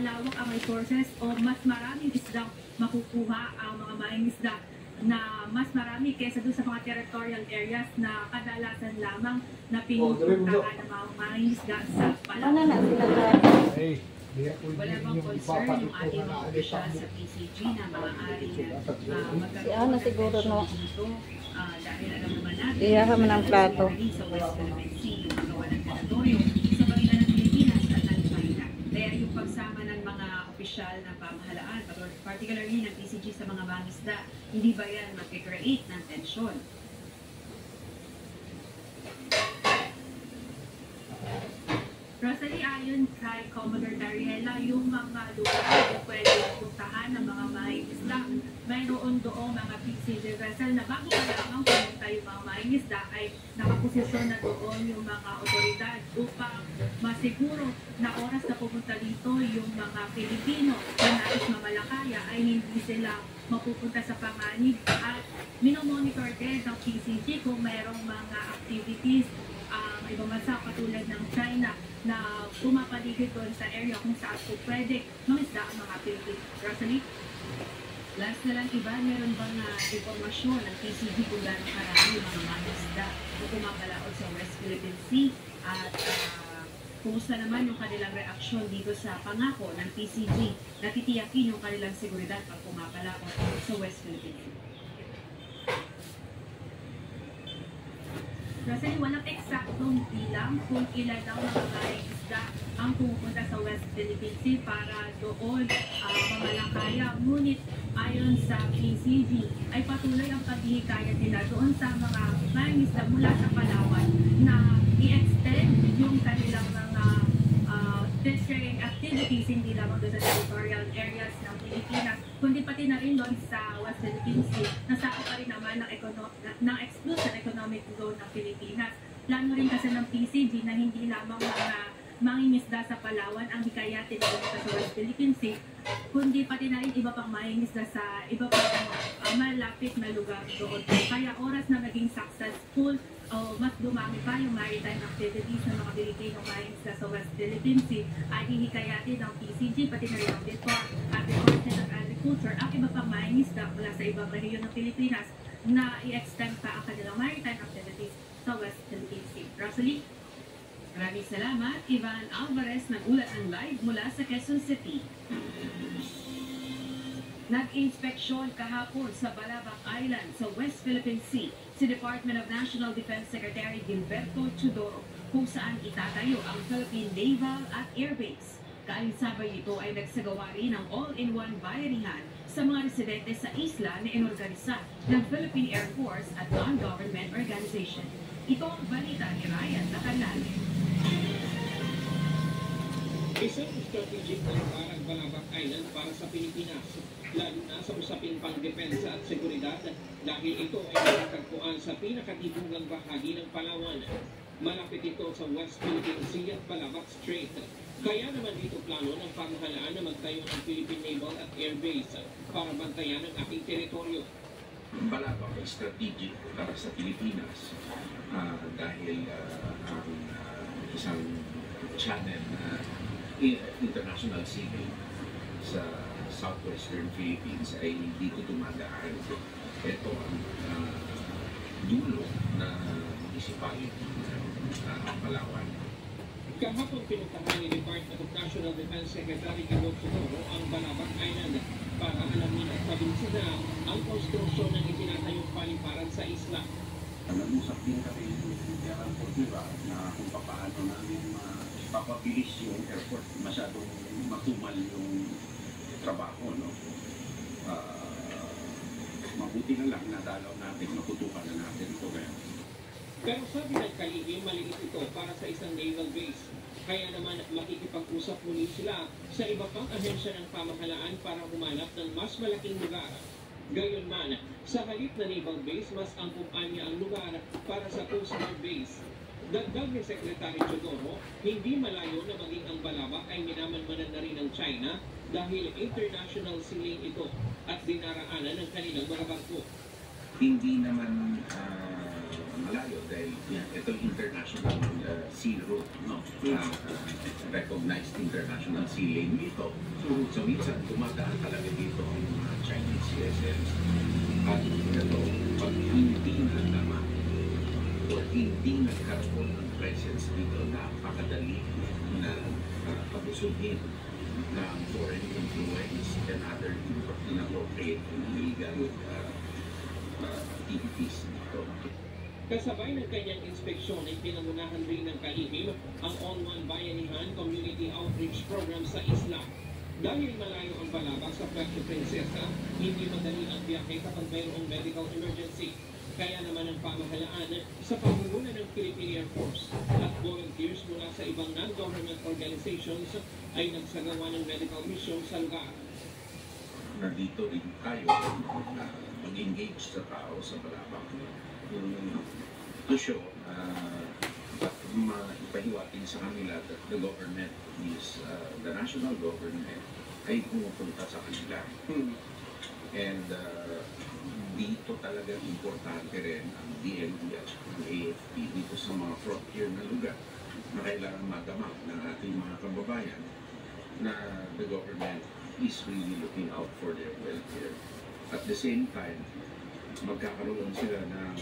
malawak ang resources o mas maraming isdang makukuha ang mga mangingisda na mas marami kaysa doon sa mga territorial areas na kadalasan lamang na pinupuntahan ng mga mangingisda sa Palawan. Wala bang concern yung ating mga opisyal sa PCG na maaari na siguro no. dito dahil alam naman natin Iya ka man ang plato. sa West Philippine Sea yung magawa ng teritoryo sa pagitan ng Pilipinas at ng China. Kaya yung pagsama ng mga opisyal na pamahalaan, particularly ng PCG sa mga mangisda, hindi ba yan mag-create ng tensyon? Rosalie, ayon kay Commodore Dariela, yung mga lugar na pwede puntahan ng mga mangingisda, mayroon doon mga PCG vessel na bago pa lamang pumunta yung mga mangingisda ay nakaposisyon na doon yung mga otoridad upang masiguro na oras na pumunta dito yung mga Pilipino na nais mamalakaya ay hindi sila mapupunta sa panganib at minomonitor din ng PCG kung mayroong mga activities ang ibang bansa katulad ng China na pumapaligid doon sa area kung saan po pwede mangisda ang mga Pilipino. Rosalie? Last na lang iba, meron bang impormasyon ng PCG kung gano'ng karami mga mangisda na pumapalaot sa West Philippine Sea at kumusta naman yung kanilang reaksyon dito sa pangako ng PCG na titiyakin yung kanilang seguridad pag pumapalaot sa West Philippine Sea? Rosalie, walang eksaktong bilang kung ilan ang mga mangingisda ang pumupunta sa West Philippine Sea para doon mamalakaya. Ngunit ayon sa PCG ay patuloy ang paghihikayat nila doon sa mga mangingisda mula sa Palawan na i-extend yung kanilang mga fishing activities hindi lamang doon sa territorial areas ng Pilipinas, kundi pati na rin doon sa West Philippine Sea, nasako pa rin naman ng exclusive economic zone ng Pilipinas. Plano rin kasi ng PCG na hindi lamang mga mangingisda sa Palawan ang hikayatin na sa West Philippine Sea, kundi pati na rin iba pang mangingisda sa iba pang malapit na lugar doon. Kaya oras na naging successful o mas dumami pa yung maritime activities ng mga Pilipino mangingisda sa West Philippine Sea ay hihikayatin ng PCG pati na rin ang DETOR at Department of Agriculture ang iba pang mangingisda mula sa ibang rehiyon ng Pilipinas na i-extend pa ang kanilang maritime activities sa West Philippine Sea. Rosalie? Maraming salamat, Ivan Alvarez ng Ulat ng Live mula sa Quezon City. Nag-inspeksyon kahapon sa Balabac Island sa West Philippine Sea si Department of National Defense Secretary Gilberto Teodoro kung saan itatayo ang Philippine Naval at Air Base. Kaalinsabay nito ay nagsagawa rin ng all-in-one bayanihan sa mga residente sa isla na inorganisa ng Philippine Air Force at non-government organization. Ito ang balita ni Ryan Lacanal. Isang strategic na parang Balabac Island para sa Pilipinas, lalo na sa usaping pangdepensa at seguridad dahil ito ay nakatagpuan sa pinakatipungang bahagi ng Palawan. Malapit ito sa West Philippine Sea at Balabac Strait. Kaya naman dito plano ng pamahalaan na magtayo ng Philippine Naval at Air Base para bantayan ang ating teritoryo. Balabac ay strategic para sa Pilipinas dahil ang isang channel na international seaway sa southwestern Philippines ay dito dumadaan. Ito ang dulo na municipality ng Palawan. Kahapon pinuntahan ni Department of National Defense Secretary Gilberto Teodoro ang Balabac Island para alamin at pabinsin na ang konstruksyon ng itinatayong paliparan sa isla. Nag-usap din kami ng airport, diba, na kung paano namin mapapabilis yung airport, masyadong matumal yung trabaho, no? Mabuti na lang nadalaw natin, maputukan na natin ito ngayon. Pero sabi ng kalihim, maliit ito para sa isang naval base. Kaya naman makikipag-usap muli sila sa iba pang ahensya ng pamahalaan para humanap ng mas malaking lugar. Gayunman, sa halip na naval base, mas angkupan niya ang lugar para sa Coast Guard base. Dagdag ni Secretary Teodoro, hindi malayo na maging ang Balabac ay minamanmanan na rin ng China dahil international sealing ito at dinaraanan ng kanilang mga barko. Hindi naman malayo dahil ito international sea route, no? Recognized international sea lane dito. So minsan dumadaan talaga dito ang mga Chinese vessels. At ito, pag hindi na naman o hindi nagkaroon ng presence dito, napakadali na pabusugin ng foreign influence and other inappropriate and illegal activities dito. Kasabay ng kanyang inspeksyon ay pinangunahan rin ng kalihim ang All-One Bayanihan Community Outreach Program sa isla. Dahil malayo ang Balabak sa Puerto Princesa, hindi madali ang biyahe kapag mayroong medical emergency. Kaya naman ang pamahalaan sa pamumuno ng Philippine Air Force at volunteers mula sa ibang non-government organizations ay nagsagawa ng medical mission sa lugar. Nandito rin tayo mag-engage sa tao sa Balabak to show ipahiwating sa kanila that the government is the national government ay pumupunta sa kanila. And dito talaga importante rin ang DND at ang AFP dito sa mga frontier na lugar na kailangan magamang ng ating mga kababayan na the government is really looking out for their welfare. At the same time, magkakaroon sila ng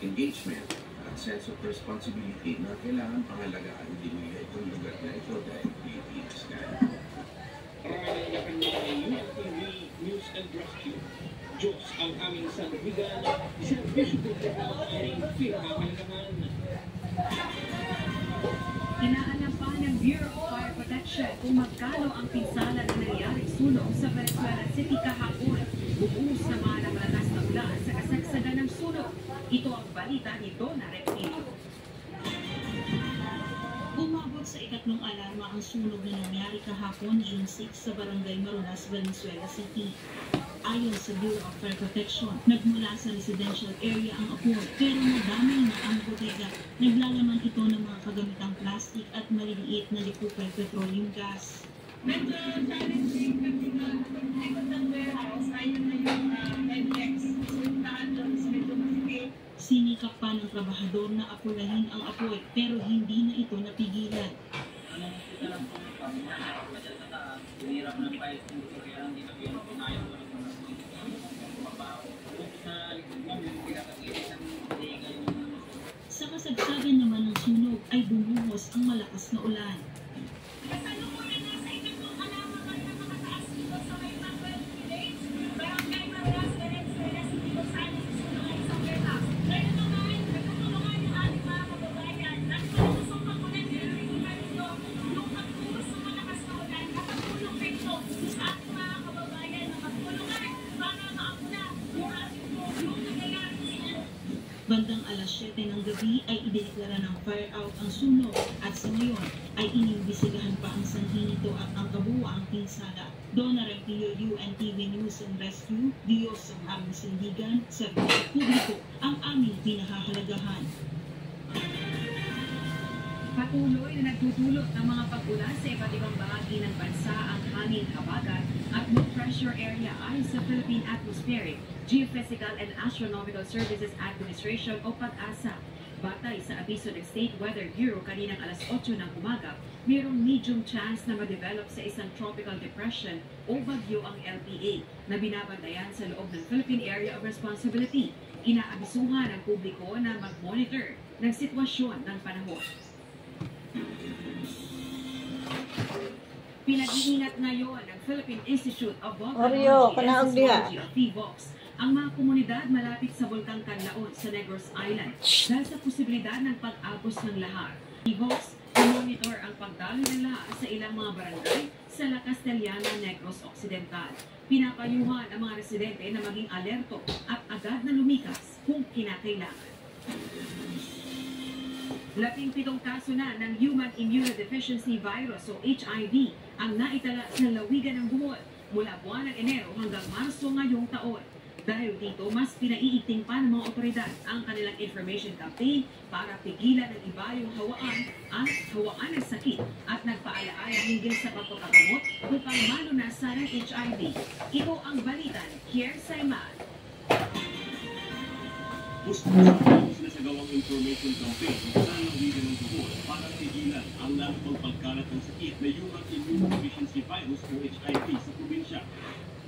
engagement at sense of responsibility na kailangan pangalagaan din nila itong lugar na ito dahil Pilipinas nga. Maraming nakanyo ay UNTV News and Rescue. Diyos ang aming sandigan, servisyo ko ang aming pinakahalagahan. Inaalam pa ng Bureau of Fire Protection kung magkano ang pinsala na nangyaring sunog sa Valenzuela City kahapon. Bubuhos naman ang malakas na ulan sa kasagsagan ng sunog. Ito ang balita ni Donna Reptilio. Umabot sa ikatlong alarma ang sunog na nangyari kahapon June 6 sa Barangay Marunas, Valenzuela City. Ayon sa Bureau of Fire Protection, nagmula sa residential area ang apoy pero madami na ang bodega. Naglalaman ito ng mga kagamitang plastic at maliliit na likupay petroleum gas. Medyo challenging kasi ikot ng warehouse, ayun na yung NX. Suntaan doon sa medyo masikip. Sinikap pa ng trabahador na apulahin ang apoy pero hindi na ito napigilan. Sa kasagsagan naman ng sunog ay bumuhos ang malakas na ulan. Kasalukuyan na sa ikatlong alarma ng nakataas dito sa may Manuel Village. Barangay Marunas, Valenzuela City, kung saan nagsusunog ay isang warehouse. Ngayon naman, nagtutulungan yung ating mga kababayan. Nagsusumbang ko na nililiman nyo yung pagpuros ng malakas na ulan at pagtulong kayo sa ating mga kababayan na magtulungan para maapuna yung ating yung nangyayari. Bandang alas 7 ng gabi ay ideklara ng fire out ang sunog at sa ngayon ay inimbisigahan pa ang sanhi nito at ang kabuuang pinsala. Donna Reptilio, UNTV News and Rescue, Diyos ang aming sindigan, serbisyo publiko ang aming pinahahalagahan. Patuloy na nagtutulot ng mga pag-ulan sa iba't ibang bahagi ng bansa ang hangin habagat at low pressure area ayon sa Philippine Atmospheric, Geophysical and Astronomical Services Administration o PAG-ASA. Batay sa abiso ng State Weather Bureau kaninang alas 8 ng umaga, mayroong medium chance na ma-develop sa isang tropical depression o bagyo ang LPA na binabantayan sa loob ng Philippine Area of Responsibility. Inaabisuhan ang publiko na mag-monitor ng sitwasyon ng panahon. Pinag-iingat ngayon ng Philippine Institute of Volcanology and PHIVOLCS ang mga komunidad malapit sa Bulkang Canlaon sa Negros Island dahil sa posibilidad ng pag-agos ng lahar. PHIVOLCS monitor ang pagdaloy ng lahar sa ilang mga barangay sa La Castellana, Negros Occidental. Pinapayuhan ang mga residente na maging alerto at agad na lumikas kung kinakailangan. 17 kaso na ng Human Immunodeficiency Virus o HIV ang naitala sa lawigan ng Bohol mula buwan ng Enero hanggang Marso ngayong taon. Dahil dito, mas pinaiigting pa ng mga otoridad ang kanilang information campaign para pigilan ng iba yung hawaan ng sakit at nagpaalaala hinggil sa pagpapagamot upang malunasan ng HIV. Ito ang balitan, Kier Saiman. Gusto ang sinasagawang information campaign sa lalawigan ng Bohol para pigilan ang lalong pagkalat ng sakit na human immunodeficiency virus o HIV sa probinsya.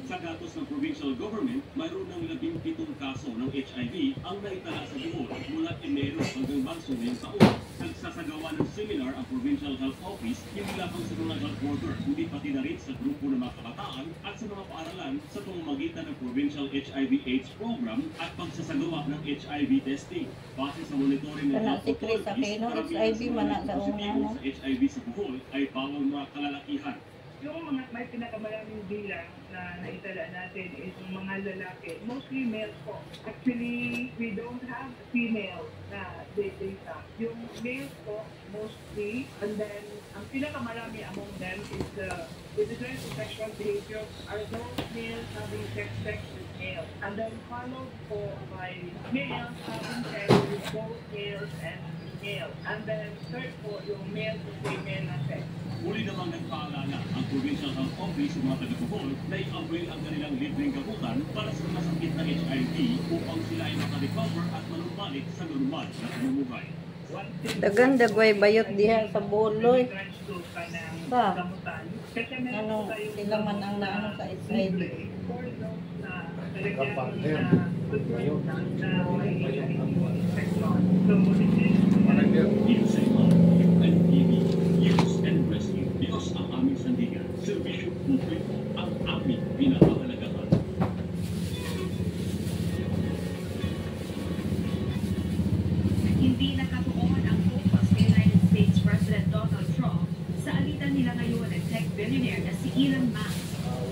Sa datos ng provincial government, mayroon ng 17 kaso ng HIV ang naitala sa Bohol mula Enero hanggang Marso ngayong taon. Nagsasagawa ng seminar ang Provincial Health Office hindi lamang sa mga health worker, kundi pati na rin sa grupo ng mga kabataan at sa mga paaralan sa pamamagitan ng Provincial HIV/AIDS Program at pagsasagawa ng HIV testing. Base sa monitoring ng Kana health si Chris authorities, Aquino, karamihan HIV sa man mga na sa positibo una, no? sa HIV sa Bohol ay bawang mga kalalakihan. Yung mga may pinakamaraming bilang na naitala natin is yung mga lalaki, mostly male po. Actually, we don't have female na data. Yung male po, mostly, and then ang pinakamarami among them is with regards to sexual behavior are those males having sex with males. And then followed po by males having sex with both males and females. And then third po, yung male to female na sex. Muli namang nagpaalala ang Provincial Health Office sa mga taga-Bohol na i-avail ang kanilang libreng gamutan para sa mga sakit ng HIV upang sila ay makarecover at manumbalik sa normal na pamumuhay. Dagan dagway bayot diha sa Boloy. Ba? Ano, sila man ang naano sa HIV. Use and rescue. Diyos ang aming sandigan. Servisyo publiko ang aming pinapahalagahan. Hindi nakatuon ang focus ni United States President Donald Trump sa alitan nila ngayon ng tech billionaire na si Elon Musk.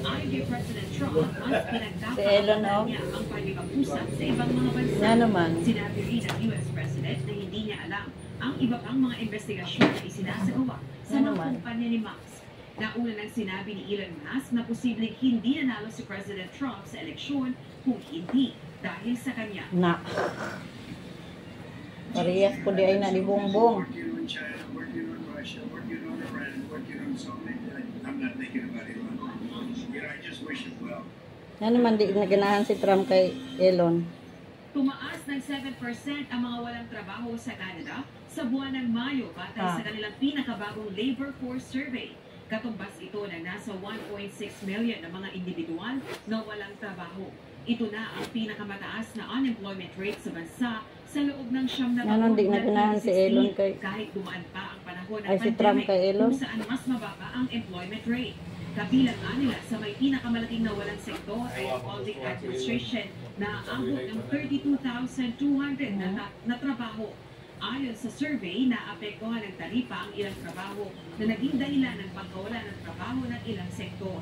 Ayon kay President Trump, mas Si Elon, pinagkakataon oh. niya ang pagkakapusap sa ibang mga bansa. Nga naman. Sinabi rin ng US President na hindi niya alam ang iba pang mga investigasyon na isinasagawa sa Nga mga naman. kumpanya ni Musk. Nauna nang sinabi ni Elon Musk na posibleng hindi nanalo si President Trump sa eleksyon kung hindi dahil sa kanya. Na. Parehas po di ay na ni Bongbong. Working on China, working on Russia, working on Iran, working on so many. I'm not thinking about Elon. You know, I just wish him well. Nga naman di naganahan si Trump kay Elon. Tumaas ng 7% ang mga walang trabaho sa Canada sa buwan ng Mayo batay sa kanilang pinakabagong labor force survey. Katumbas ito na nasa 1.6 million na mga individual na walang trabaho. Ito na ang pinakamataas na unemployment rate sa bansa sa loob ng 9 na Ano, di naganahan si Elon kay- kahit dumaan pa ang panahon ng Ay, si Trump kay Elon? kung saan mas mababa ang employment rate. Kabilang nila sa may pinakamalaking nawalang sektor ay ang public administration na aabot ng 32,200 na trabaho. Ayon sa survey, naapektuhan ng taripa ang ilang trabaho na naging dahilan ng pagkawala ng trabaho ng ilang sektor.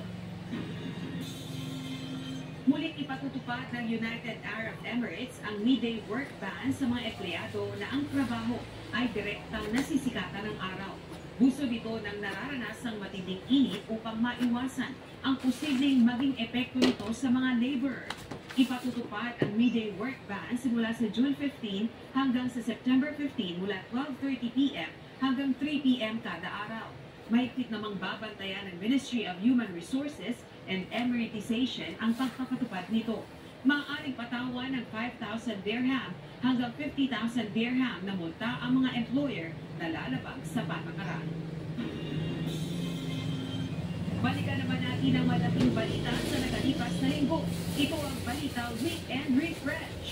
Muling ipatutupad ng United Arab Emirates ang midday work ban sa mga empleyado na ang trabaho ay direktang nasisikatan ng araw. Busog ito ng nararanasang matinding init upang maiwasan ang posibleng maging epekto nito sa mga laborer. Ipatutupad ang midday work ban simula sa June 15 hanggang sa September 15 mula 12:30 p.m. hanggang 3 p.m. kada araw. Mahigpit namang babantayan ng Ministry of Human Resources and Emiratization ang pagpapatupad nito. Maaaring patawan ng 5,000 dirham hanggang 50,000 dirham na multa ang mga employer na lalabag sa patakaran. Balikan naman natin ang malaking balita sa nakalipas na linggo. Ito ang Balita Weekend Refresh.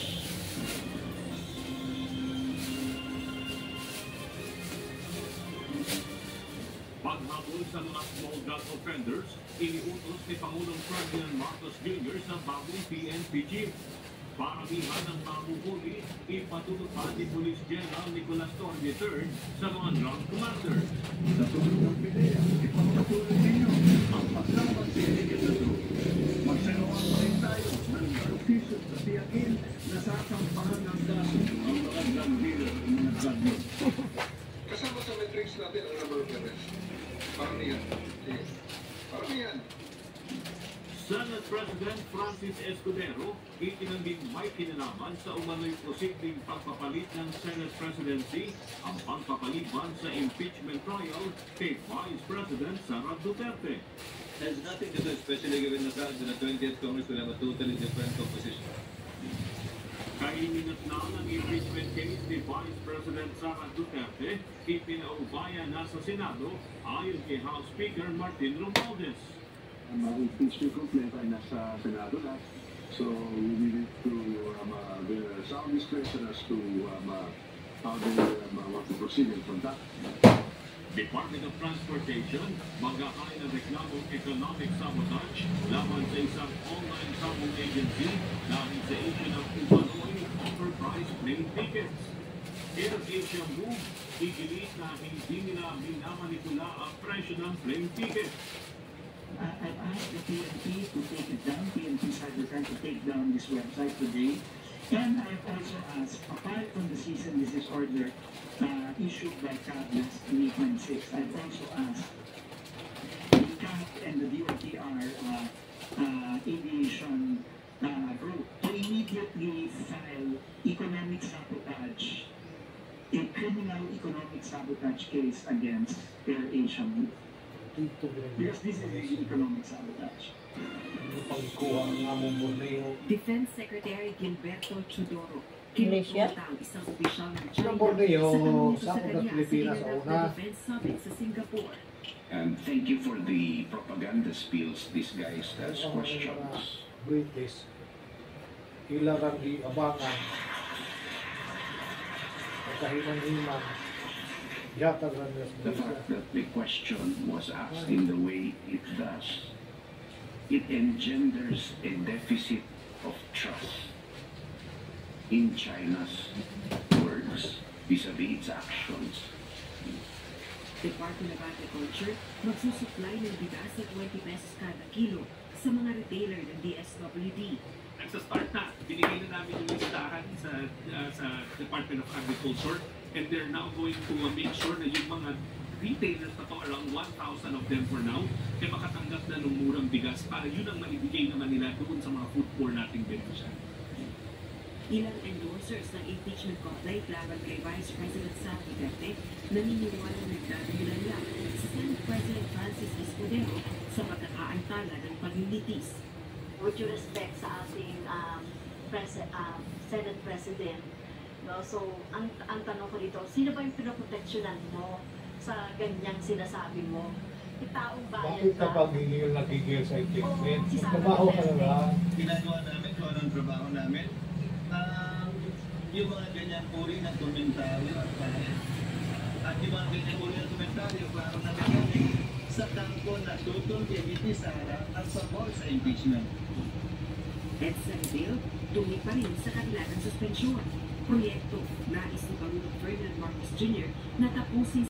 Paghabol sa mga small drug offenders, iniutos ni Pangulong Ferdinand Marcos Jr. sa bagong PNP chief. Paramihan ng mahuhuli, ipatutupad ni Police General Nicolas Torre III sa mga drug commanders. Sa tulong ng PIDEA, ipagpatuloy ninyo ang paglaban sa illegal na drugs. Magsagawa pa rin tayo ng official sa tiyakin na sasampahan ng kaso ang mga drug dealer ng mga drug lords. Kasama sa metrics natin ang number of arrests. Paramihan. Paramihan. Senate President Francis Escudero itinangging may kinalaman sa umano'y posibleng pagpapalit ng Senate presidency ang pagpapaliban sa impeachment trial kay Vice President Sara Duterte. Has nothing to do, especially given the fact that the 20th Congress will have a totally different composition. Kay Iminat na ng impeachment case ni Vice President Sara Duterte, ipinaubaya na sa Senado ayon kay House Speaker Martin Romualdez. Ang impeachment complaint ay nasa Senado na. So we need to the sound discretion as to how they want to proceed from that. Department of Transportation maghahain ng reklamong economic sabotage laban sa isang online travel agency dahil sa issue ng umano'y overpriced plane tickets. AirAsia Move, igilit na hindi nila minamanipula ang presyo ng plane tickets. I've asked the PNP to take it down. PNP Cybercrime to take down this website today. And I've also asked, apart from the cease and desist order issued by CAB last week, 26, I've also asked the CAB and the DOTR aviation group to immediately file economic sabotage, a criminal economic sabotage case against AirAsia Group. Because this is economic sabotage. Defense Secretary Gilberto Chodoro Malaysia? kinukuta ang isang opisyal ng China Ano Borneo, sa kanito sa sakop ng kanya sa Pilipinas ginanap una. na defense summit sa Singapore. And thank you for the propaganda spills these guys has questions. British, ilarang di abangan, kahiman-himan, yatag lang The fact that the question was asked in the way it does, it engenders a deficit of trust in China's words vis-a-vis its actions. Department of Agriculture magsusupply ng bigas sa 20 pesos kada kilo sa mga retailer ng DSWD. Nagsa-start na, binigay na namin yung listahan sa Department of Agriculture, and they're now going to make sure na yung mga retailers na to, around 1,000 of them for now, ay makatanggap na ng murang bigas para yun ang maibigay naman nila doon sa mga food poor nating beneficiary. Ilang endorsers ng impeachment complaint laban kay Vice President Sara Duterte naniniwala na nagdadahilan lang si Senate President Francis Escudero sa pagkakaantala ng paglilitis. With due respect sa ating Senate President, no? So, ang tanong ko dito, sino ba yung pinaproteksyonan mo sa ganyang sinasabi mo? Taong bayan bakit ka pag nagigil sa impeachment? Trabaho ka na lang. Ginagawa namin kung anong trabaho namin. Yung mga ganyan uri ng komentaryo at yung mga ganyan uri ng komentaryo parang nagagaling sa kampo na tutundi ni Sara ang pabor sa impeachment. EDSA bill, tumi pa rin sa kanila ng suspensyon. Proyekto nais ni Pangulong Ferdinand Marcos Jr. na tapusin